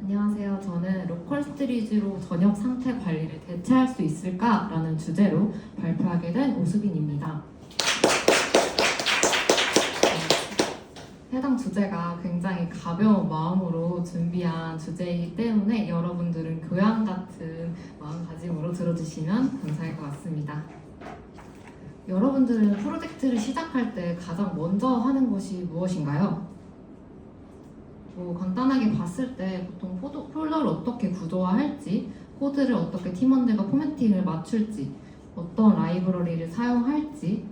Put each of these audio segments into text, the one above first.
안녕하세요. 저는 로컬 스토리지로 저녁 상태 관리를 대체할 수 있을까라는 주제로 발표하게 된 오수빈입니다. 해당 주제가 굉장히 가벼운 마음으로 준비한 주제이기 때문에 여러분들은 교양 같은 마음가짐으로 들어주시면 감사할 것 같습니다. 여러분들은 프로젝트를 시작할 때 가장 먼저 하는 것이 무엇인가요? 간단하게 봤을 때 보통 폴더를 어떻게 구조화할지, 코드를 어떻게 팀원들과 포매팅을 맞출지, 어떤 라이브러리를 사용할지,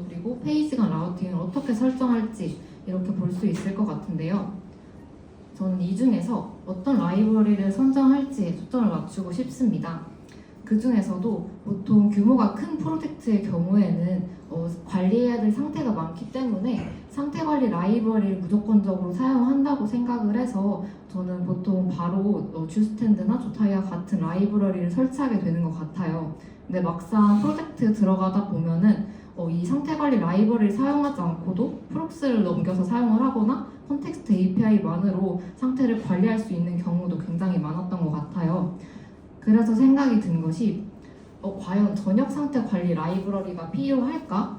그리고 페이지 간 라우팅을 어떻게 설정할지 이렇게 볼 수 있을 것 같은데요. 저는 이 중에서 어떤 라이브러리를 선정할지에 초점을 맞추고 싶습니다. 그 중에서도 보통 규모가 큰 프로젝트의 경우에는 관리해야 될 상태가 많기 때문에 상태 관리 라이브러리를 무조건적으로 사용한다고 생각을 해서 저는 보통 바로 주스탠드나 조타이와 같은 라이브러리를 설치하게 되는 것 같아요. 근데 막상 프로젝트 들어가다 보면은 이 상태 관리 라이브러리를 사용하지 않고도 프록스를 넘겨서 사용을 하거나 컨텍스트 API만으로 상태를 관리할 수 있는 경우도 굉장히 많았던 것 같아요. 그래서 생각이 든 것이 과연 저녁 상태 관리 라이브러리가 필요할까?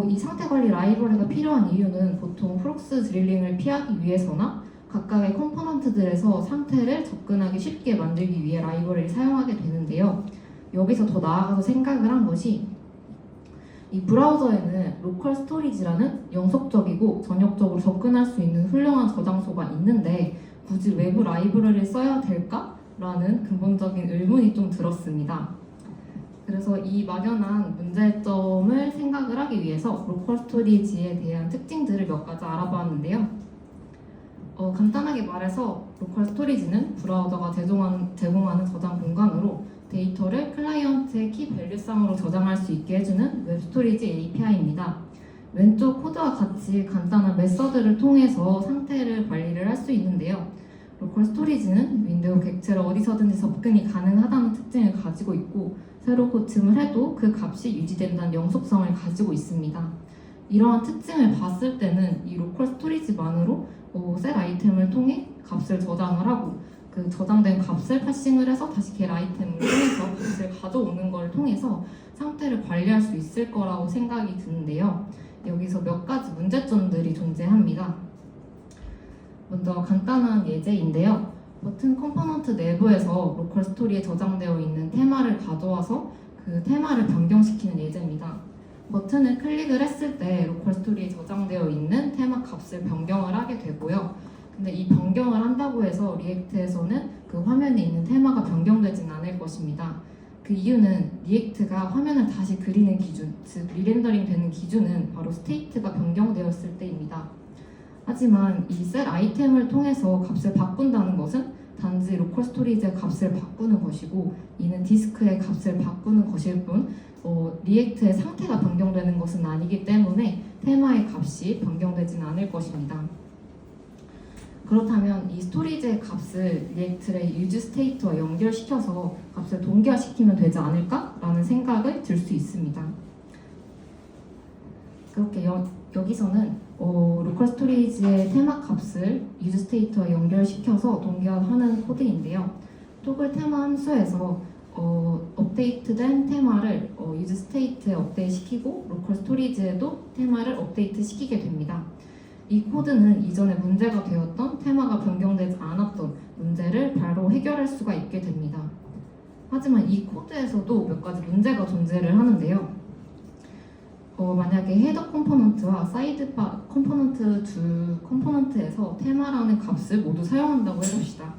이 상태 관리 라이브러리가 필요한 이유는 보통 프록스 드릴링을 피하기 위해서나 각각의 컴포넌트들에서 상태를 접근하기 쉽게 만들기 위해 라이브러리를 사용하게 되는데요. 여기서 더 나아가서 생각을 한 것이 이 브라우저에는 로컬 스토리지라는 영속적이고 전역적으로 접근할 수 있는 훌륭한 저장소가 있는데 굳이 외부 라이브러리를 써야 될까? 라는 근본적인 의문이 좀 들었습니다. 그래서 이 막연한 문제점을 생각을 하기 위해서 로컬 스토리지에 대한 특징들을 몇 가지 알아보았는데요. 간단하게 말해서 로컬 스토리지는 브라우저가 제공하는 저장 공간으로 데이터를 클라이언트의 키 밸류상으로 저장할 수 있게 해주는 웹 스토리지 API입니다. 왼쪽 코드와 같이 간단한 메서드를 통해서 상태를 관리를 할 수 있는데요. 로컬 스토리지는 윈도우 객체로 어디서든지 접근이 가능하다는 특징을 가지고 있고 새로 고침을 해도 그 값이 유지된다는 영속성을 가지고 있습니다. 이러한 특징을 봤을 때는 이 로컬 스토리지만으로 셋 아이템을 통해 값을 저장을 하고 그 저장된 값을 패싱을 해서 다시 get 아이템을 통해서 값을 가져오는 걸 통해서 상태를 관리할 수 있을 거라고 생각이 드는데요. 여기서 몇 가지 문제점들이 존재합니다. 먼저 간단한 예제인데요. 버튼 컴포넌트 내부에서 로컬 스토리에 저장되어 있는 테마를 가져와서 그 테마를 변경시키는 예제입니다. 버튼을 클릭을 했을 때 로컬 스토리에 저장되어 있는 테마 값을 변경을 하게 되고요. 근데 이 변경을 한다고 해서 리액트에서는 그 화면에 있는 테마가 변경되진 않을 것입니다. 그 이유는 리액트가 화면을 다시 그리는 기준, 즉 리렌더링 되는 기준은 바로 스테이트가 변경되었을 때입니다. 하지만 이 셋 아이템을 통해서 값을 바꾼다는 것은 단지 로컬 스토리지의 값을 바꾸는 것이고 이는 디스크의 값을 바꾸는 것일 뿐 리액트의 상태가 변경되는 것은 아니기 때문에 테마의 값이 변경되지는 않을 것입니다. 그렇다면 이 스토리지의 값을 리액트의 유즈 스테이트와 연결시켜서 값을 동기화시키면 되지 않을까라는 생각을 들 수 있습니다. 그렇게 여기서는 로컬 스토리지의 테마 값을 유즈 스테이트와 연결시켜서 동기화하는 코드인데요. 토글 테마 함수에서 업데이트된 테마를 유즈 스테이트에 업데이트시키고 로컬 스토리지에도 테마를 업데이트 시키게 됩니다. 이 코드는 이전에 문제가 되었던 테마가 변경되지 않았던 문제를 바로 해결할 수가 있게 됩니다. 하지만 이 코드에서도 몇 가지 문제가 존재를 하는데요. 만약에 헤더 컴포넌트와 사이드바 컴포넌트 두 컴포넌트에서 테마라는 값을 모두 사용한다고 해봅시다.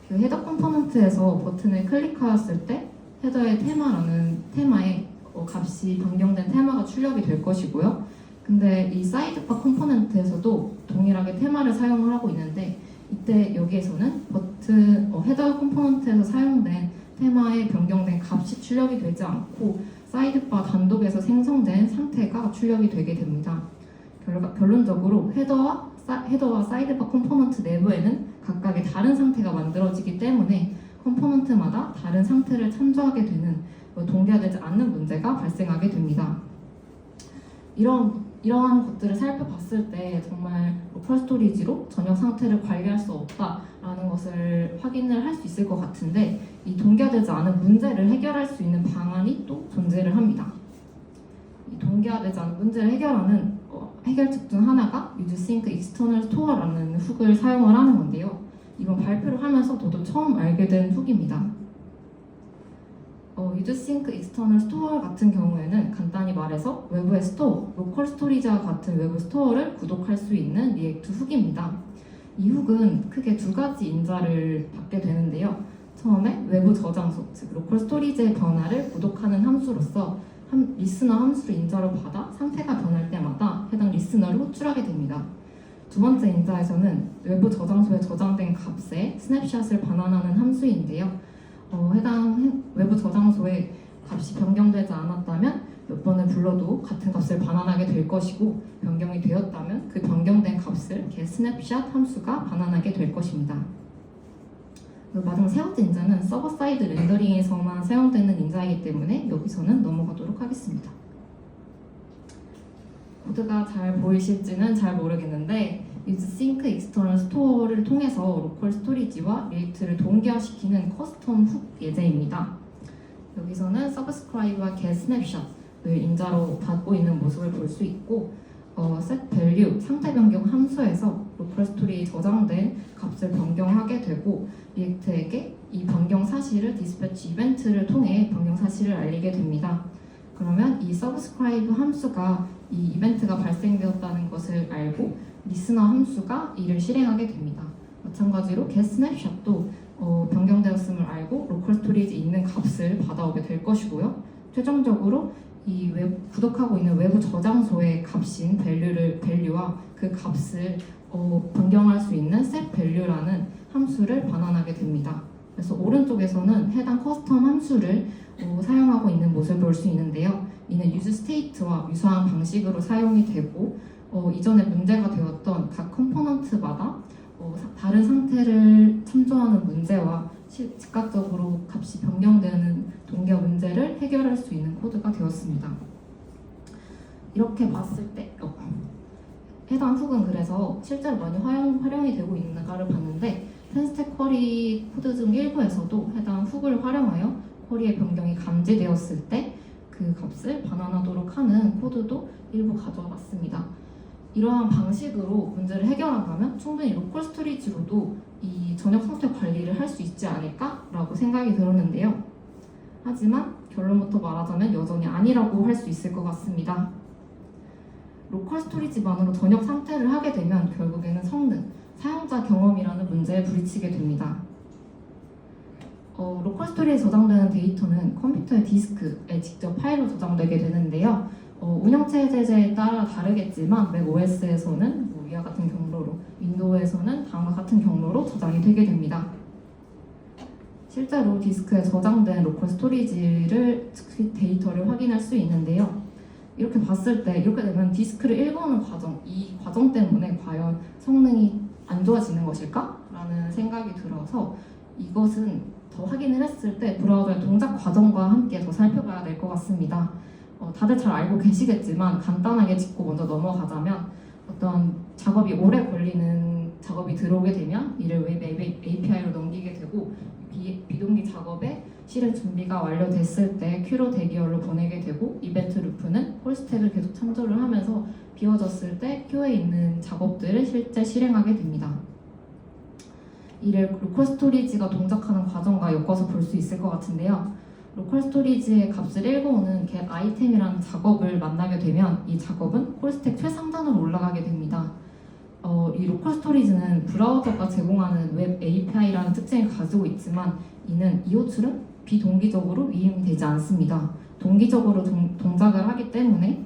그 헤더 컴포넌트에서 버튼을 클릭하였을 때 헤더의 테마라는 테마에 값이 변경된 테마가 출력이 될 것이고요. 근데 이 사이드바 컴포넌트에서도 동일하게 테마를 사용을 하고 있는데 이때 여기에서는 버튼 헤더 컴포넌트에서 사용된 테마에 변경된 값이 출력이 되지 않고 사이드바 단독에서 생성된 상태가 출력이 되게 됩니다. 결론적으로 헤더와 사이드바 컴포넌트 내부에는 각각의 다른 상태가 만들어지기 때문에 컴포넌트마다 다른 상태를 참조하게 되는 동기화되지 않는 문제가 발생하게 됩니다. 이런 이러한 것들을 살펴봤을 때 정말 로컬 스토리지로 저녁 상태를 관리할 수 없다라는 것을 확인을 할 수 있을 것 같은데, 이 동기화되지 않은 문제를 해결할 수 있는 방안이 또 존재를 합니다. 이 동기화되지 않은 문제를 해결하는 해결책 중 하나가 Use Sync External Store라는 훅을 사용을 하는 건데요. 이건 발표를 하면서 저도 처음 알게 된 훅입니다. Use Sync External Store 같은 경우에는 간단히 말해서 외부의 스토어, 로컬 스토리지와 같은 외부 스토어를 구독할 수 있는 리액트 훅입니다. 이 훅은 크게 두 가지 인자를 받게 되는데요. 처음에 외부 저장소, 즉 로컬 스토리지의 변화를 구독하는 함수로서 리스너 함수를 인자로 받아 상태가 변할 때마다 해당 리스너를 호출하게 됩니다. 두 번째 인자에서는 외부 저장소에 저장된 값에 스냅샷을 반환하는 함수인데요. 해당 외부 저장소에 값이 변경되지 않았다면 몇 번을 불러도 같은 값을 반환하게 될 것이고, 변경이 되었다면 그 변경된 값을 getSnapshot 함수가 반환하게 될 것입니다. 마지막 세 번째 인자는 서버 사이드 렌더링에서만 사용되는 인자이기 때문에 여기서는 넘어가도록 하겠습니다. 코드가 잘 보이실지는 잘 모르겠는데, Use Sync External Store를 통해서 로컬 스토리지와 리액트를 동기화시키는 커스텀 훅 예제입니다. 여기서는 Subscribe와 getSnapshot을 인자로 받고 있는 모습을 볼 수 있고, setValue 상태 변경 함수에서 로컬 스토리에 저장된 값을 변경하게 되고, 리액트에게 이 변경 사실을 디스패치 이벤트를 통해 변경 사실을 알리게 됩니다. 그러면 이 subscribe 함수가 이 이벤트가 발생되었다는 것을 알고 리스너 함수가 이를 실행하게 됩니다. 마찬가지로 getSnapshot도 변경되었음을 알고 로컬 스토리지에 있는 값을 받아오게 될 것이고요. 최종적으로 이 구독하고 있는 외부 저장소의 값인 value와 그 값을 변경할 수 있는 setValue라는 함수를 반환하게 됩니다. 그래서 오른쪽에서는 해당 커스텀 함수를 사용하고 있는 모습을 볼 수 있는데요. 이는 useState와 유사한 방식으로 사용이 되고, 이전에 문제가 되었던 각 컴포넌트마다 다른 상태를 참조하는 문제와 즉각적으로 값이 변경되는 동기화 문제를 해결할 수 있는 코드가 되었습니다. 이렇게 봤을 때 해당 훅은 그래서 실제로 많이 활용이 되고 있는가를 봤는데, 펜스택 쿼리 코드 중 일부에서도 해당 훅을 활용하여 쿼리의 변경이 감지되었을 때 그 값을 반환하도록 하는 코드도 일부 가져와 봤습니다. 이러한 방식으로 문제를 해결한다면 충분히 로컬 스토리지로도 이 저녁 상태 관리를 할 수 있지 않을까라고 생각이 들었는데요. 하지만 결론부터 말하자면 여전히 아니라고 할 수 있을 것 같습니다. 로컬 스토리지만으로 저녁 상태를 하게 되면 결국에는 성능, 사용자 경험이라는 문제에 부딪히게 됩니다. 로컬 스토리에 저장되는 데이터는 컴퓨터의 디스크에 직접 파일로 저장되게 되는데요. 운영체제에 따라 다르겠지만 맥OS에서는 위와 같은 경로로, 윈도우에서는 다음과 같은 경로로 저장이 되게 됩니다. 실제로 디스크에 저장된 로컬 스토리지를 데이터를 확인할 수 있는데요. 이렇게 봤을 때 이렇게 되면 디스크를 읽어오는 과정, 이 과정 때문에 과연 성능이 안 좋아지는 것일까? 라는 생각이 들어서 이것은 더 확인을 했을 때 브라우저의 동작 과정과 함께 더 살펴봐야 될 것 같습니다. 다들 잘 알고 계시겠지만 간단하게 짚고 먼저 넘어가자면, 어떤 작업이 오래 걸리는 작업이 들어오게 되면 이를 웹 API로 넘기게 되고, 비동기 작업에 실행 준비가 완료됐을 때 큐로 대기열로 보내게 되고, 이벤트 루프는 콜스택을 계속 참조를 하면서 비워졌을 때 큐에 있는 작업들을 실제 실행하게 됩니다. 이를 로컬 스토리지가 동작하는 과정과 엮어서 볼 수 있을 것 같은데요. 로컬 스토리지의 값을 읽어오는 get 아이템이라는 작업을 만나게 되면 이 작업은 콜스택 최상단으로 올라가게 됩니다. 이 로컬 스토리지는 브라우저가 제공하는 웹 API라는 특징을 가지고 있지만, 이는 이 호출은 비동기적으로 위임이 되지 않습니다. 동기적으로 동작을 하기 때문에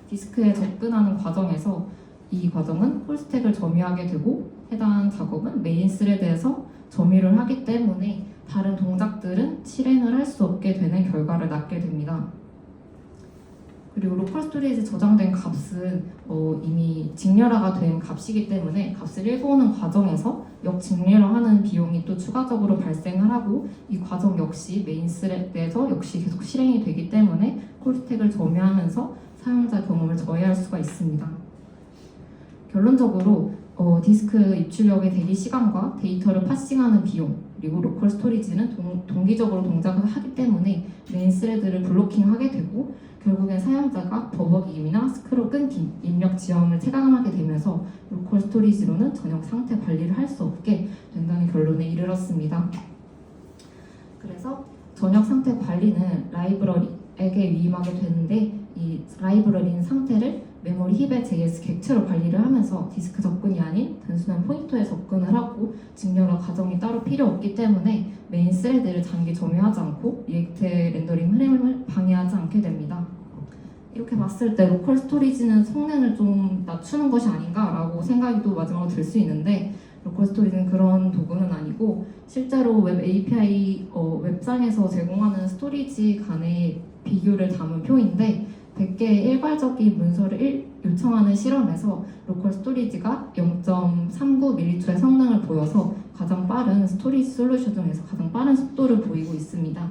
디스크에 접근하는 과정에서 이 과정은 콜스택을 점유하게 되고, 해당 작업은 메인 스레드에서 점유를 하기 때문에 다른 동작들은 실행을 할 수 없게 되는 결과를 낳게 됩니다. 그리고 로컬 스토리지에 저장된 값은 이미 직렬화가 된 값이기 때문에 값을 읽어오는 과정에서 역직렬화하는 비용이 또 추가적으로 발생을 하고, 이 과정 역시 메인 스레드에서 역시 계속 실행이 되기 때문에 콜스택을 점유하면서 사용자 경험을 저해할 수가 있습니다. 결론적으로 디스크 입출력의 대기 시간과 데이터를 파싱하는 비용, 그리고 로컬 스토리지는 동기적으로 동작을 하기 때문에 메인 스레드를 블로킹하게 되고 결국엔 사용자가 버벅임이나 스크롤 끊김, 입력 지연을 체감하게 되면서 로컬 스토리지로는 전혀 상태 관리를 할 수 없게 된다는 결론에 이르렀습니다. 그래서 전역 상태 관리는 라이브러리에게 위임하게 되는데 이 라이브러리는 상태를 메모리 힙의 JS 객체로 관리를 하면서 디스크 접근이 아닌 단순한 포인터에 접근을 하고 직렬화 과정이 따로 필요 없기 때문에 메인 스레드를 장기 점유하지 않고 리액트 렌더링 흐름을 방해하지 않게 됩니다. 이렇게 봤을 때 로컬 스토리지는 성능을 좀 낮추는 것이 아닌가라고 생각이 또 마지막으로 들 수 있는데 로컬 스토리지는 그런 도구는 아니고 실제로 웹 API 웹상에서 제공하는 스토리지 간의 비교를 담은 표인데 100개의 일괄적인 문서를 요청하는 실험에서 로컬 스토리지가 0.39mH의 성능을 보여서 가장 빠른 스토리지 솔루션 중에서 가장 빠른 속도를 보이고 있습니다.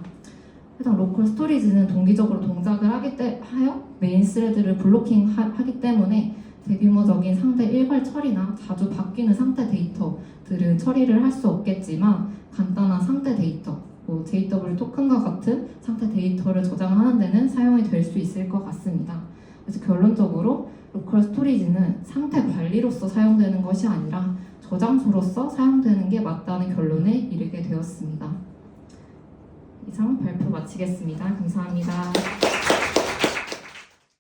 해당 로컬 스토리지는 동기적으로 동작을 하여 메인 스레드를 블로킹하기 때문에 대규모적인 상태 일괄 처리나 자주 바뀌는 상태 데이터들은 처리를 할 수 없겠지만 간단한 상태 데이터, JW 토큰과 같은 상태 데이터를 저장하는 데는 사용이 될 수 있을 것 같습니다. 그래서 결론적으로 로컬 스토리지는 상태 관리로서 사용되는 것이 아니라 저장소로서 사용되는 게 맞다는 결론에 이르게 되었습니다. 이상 발표 마치겠습니다. 감사합니다.